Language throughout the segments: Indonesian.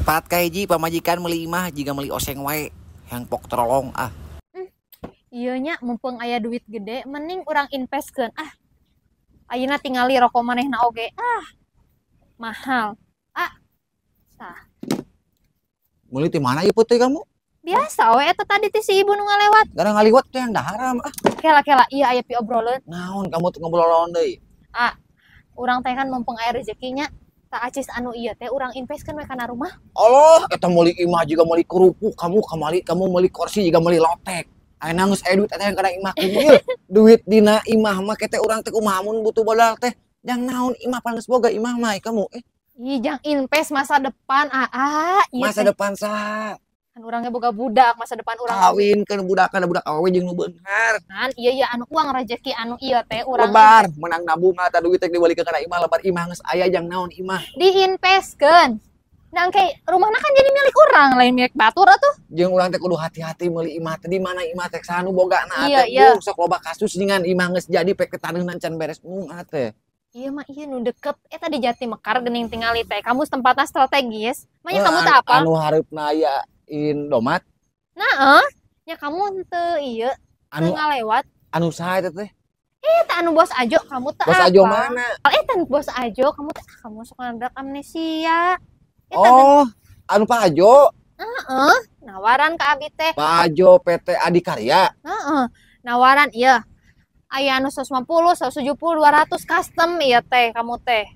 Manfaat kahiji pamajikan meuli imah jiga meuli oseng wae yang pok terolong ah. Iya nya mumpung aya duit gede mending urang investkeun ayeuna tingali rokok manehna oge mahal sah Meuli ti mana ieu putih kamu? biasa we eta tadi ti si ibu nu ngalewat Gara ngaliwat teh yang daharam ah. kela iya aya pi obroleun Naon kamu teh ngobrol deui? urang teh kan mumpung aya rezekinya tak acis anu ieu teh urang investkeun we kana rumah. Allah, eta meuli imah juga meuli kerupuk, kamu meuli kursi juga meuli lotek. Ayeuna geus aya duit eta yang kana imah ieu. Duit dina imah mah teh urang teh kumaha mun butuh modal teh. Jang naon imah pan geus boga imah mah kamu. Ih, jang invest masa depan ieu Masa teh depan saha? kan urang ge boga budak masa depan urang Kawinkeun budak awewe jeung nu beunghar. kan iya anu uang rezeki anu ieu teh urang Lebar menang nabung eta duit teh dibalik kana imah lebar imah geus aya jang naon imah. diinvestkeun. Nangke rumahna kan jadi milik urang lain milik batur atuh. Jeung urang teh kudu hati-hati meuli imah teh di mana imah teh sanu bogana Iya, teh iya. sok loba kasus dengan imah geus jadi pek ketaneunan can beres bunga teh. Iya mah iya nu deket eta di Jati Mekar geuning tingali teh. Kamu tempatna strategis. Manya kamu teh apa? Anu hareupna aya Indomaret Nah, nya kamu teu ieu anu ngalewat. anu saha eta teh? Eta anu bos Ajo kamu teh Bos apa? Ajo mana? Eta bos Ajo kamu teh kamu sok nabrak amnesia. Eta Oh, anu Pak Ajo. nawaran ka abi teh. Pak Ajo PT Adikarya. Nawaran iya. Aya anu 150, 170, 200 custom ieu teh kamu teh.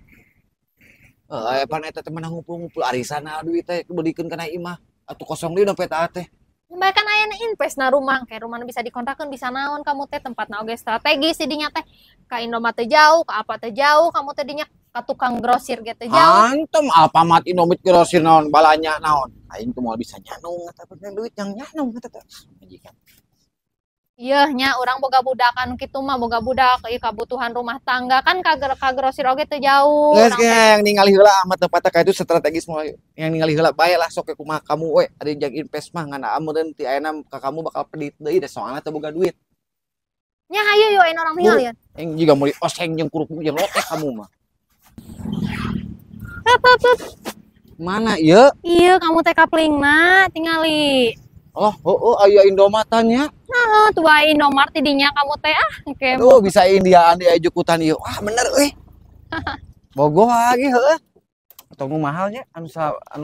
Pan eta teh menang ngumpul-ngumpul arisan duit teh beudeikeun kana imah. Atuh kosong deui dompet teh. Mbak kan aya invest na rumah, kayak rumah bisa dikontrakeun bisa naon kamu teh tempatna oge strategis di dinya teh. Ka Indomaret teh jauh, ka apa teh jauh, kamu teh dinya ka tukang grosir ge teh jauh. Antem Alfamart Indomit grosir naon balanya naon. Aing tuh moal bisa nyanung eta teh duit yang nyanung eta teh. Majikan. Ieu nya urang boga budak anu kitu mah boga budak ieu kabutuhan rumah tangga kan ka grosir oge teh jauh. Geus yang ningali heula amat tempatna ka itu strategis mulai yang ningali heula bae lah sok kumaha kamu we ari jag invest mah ngana ameun ti ayeuna ka kamu bakal pedit deui da soalna teu boga duit. Nya hayu yo ayeuna orang tinggal ya. Yang juga meuli oseng jeung kerupuk jeung lotek kamu mah. Mana ieu? Ieu kamu teh kaplingna tingali. Oh, aya Indomatannya. Tua Indomaret dinya kamu teh engke. Aduh, bisa Indiaan di ajukutan ieu. Wah, bener euy. Bogoh lagi heueuh. Atau nu mahalnya anu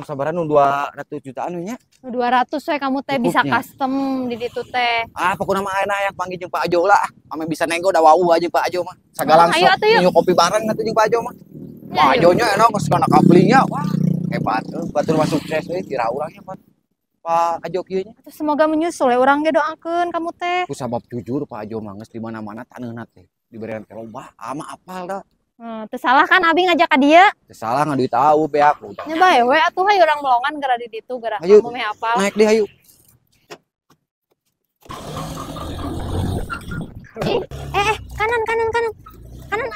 sabaran nu 200 jutaan nya. 200 we kamu teh bisa Cukupnya. custom di ditu teh. Pokoknya mah ayeuna yang panggil jeung Pak Ajo lah. Ame bisa nego da wau aja Pak Ajo mah. Sagalang Ayo atuh yuk. nyu kopi bareng atuh jeung Pak Ajo mah. Ya, Pak yuk. Ajonya enak geus kana kaplingnya. Wah, hebat. Batur mah sukses euy kira urangnya Pak Ajo kieu nya. Semoga menyusul ya urang ge doakeun kamu teh. Ku sabab jujur Pak Ajo mah geus di mana-mana taneunna teh. Diberian ke loba, apal dah. Teu salah kan abi ngajak ka dieu. Teu salah ngadu tahu beak. Nya bae we atuh hayu urang melongan gara di ditu gara Ayo. kamu meh apal. Naik deh ayo. Kanan. Kanan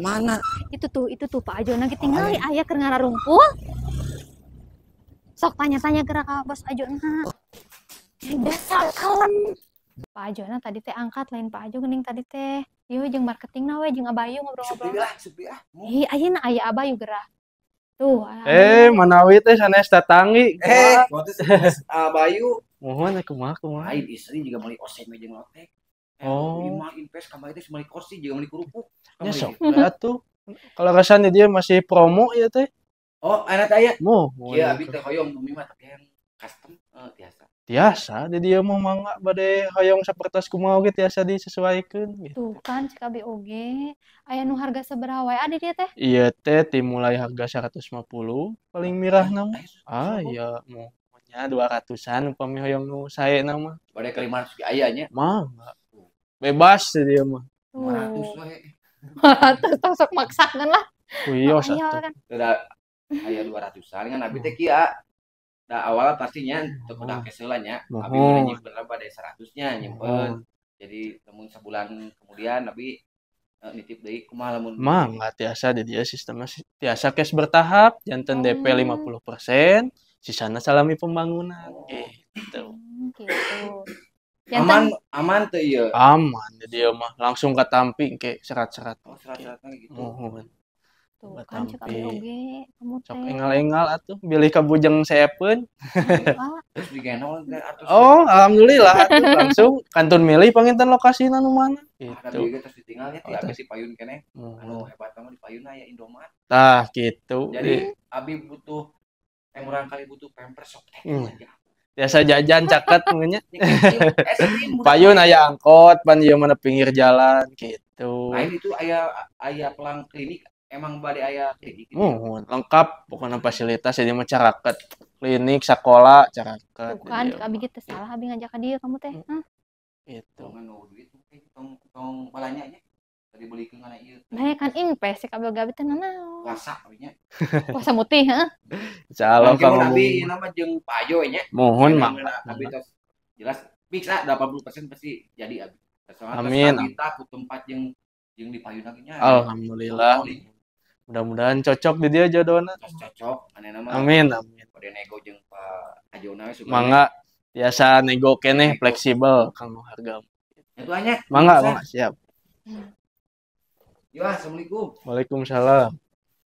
Mana? itu tuh Pak Ajo lagi tinggal aya keur ngararungkul. Sok tanya-tanya geura ka bos Ajo na. Dasar kalem. Pak Ajo na tadi teh angkat lain Pak Ajo geuning tadi teh. Ieu jeung marketingna we jeung Abayu ngobrol-ngobrol. Supi ah. Ayeuna aya Abayu geura. Tuh. Manawi teh sanes datangi. Waktu Bayu. Mohon kumaha. Lain istri juga meuli oseng jeung lotek. Oh. Imah invest kamari teh meuli kursi juga meuli kerupuk. Ya sok atuh. Kalau kesannya dia masih promo ya teh. Oh, anak aya. Iya, Abi teh hoyong bumi mah tapi yang custom biasa. Tiasa, jadi dia mau mangga bade hoyong sapertos kumaha ge tiasa disesuaikeun gitu. Tuh kan cek abi oge. Aya nu harga sabaraha wae adi dia teh? Iya teh dimulai harga 150 paling mirahna mah. Iya mau nya 200-an upami hoyong nu saena mah. Bade ka 500 aya nya. Mangga. Bebas teh dia mah. 500 we. Terus sok maksakeun lah. Kuyos Iya atuh. kan. Udah aya 200-an kan abi teh kieu. Da awalnya pastinya teu kuda keseula nya. Abi udah nyimpen pada 100-nya nyimpen. Jadi namun sebulan kemudian abi nitip deui kumaha lamun Mangga tiasa di dia sistemnya tiasa cash bertahap, janten DP 50%, sisana salami pembangunan gitu. Gitu. aman teu ieu. Aman di dia mah langsung katamping ke serat-serat. Oh, serat-seratna gitu. Mohon. Tuh Buat kan cek abi tampi. oge kamu Sok teh. engal-engal atuh bilih ka bujang seepeun. Ah, Terus digendong atusnya. Oh, alhamdulillah atuh langsung kantun milih panginten lokasina nu mana. Ada Gitu. bieu terus ditinggalnya ti Oh, abi tos. di payun keneh. Anu Mohon. hebat mah di payun aya Indomart. Tah gitu. Jadi abi butuh urang kali butuh Pampers sok teh Hmm. aja. Biasa jajan caket meunya. Nya kecil, es krim budak Payun mah. aya angkot, pan ieu mana pinggir jalan gitu. Lain itu aya pelang klinik emang bade aya klinik gitu. Mohon lengkap pokoknya fasilitas jadi masyarakat. Klinik, sekolah, carakat. tuh kan cek abi gitu salah abi ngajak ka dieu kamu teh. Hah, Gitu. Tong anu duit mungkin tong balanya nya. Tadi beli ke ngana ieu. bae kan invest cek abi gabi teh nanaon. Puasa we nya. Puasa mutih, heeh. Insyaallah Mungkin Kang abi Omong. ieu nama jeung Payo nya. Mohon Keneh mak. ngeuna abi tos jelas fix lah 80% pasti jadi abi. Soalnya tos Amin. abi tah ku tempat jeung di payun lagi nya. Alhamdulillah. Mudah-mudahan cocok di dia jodohna. Tos cocok manehna mah. Amin, amin. Pada nego jeung Pak Ajona we sugan. Mangga biasa nego keneh fleksibel Kang harga. Itu aja. Mangga, mangga siap. Yo, assalamualaikum. Waalaikumsalam.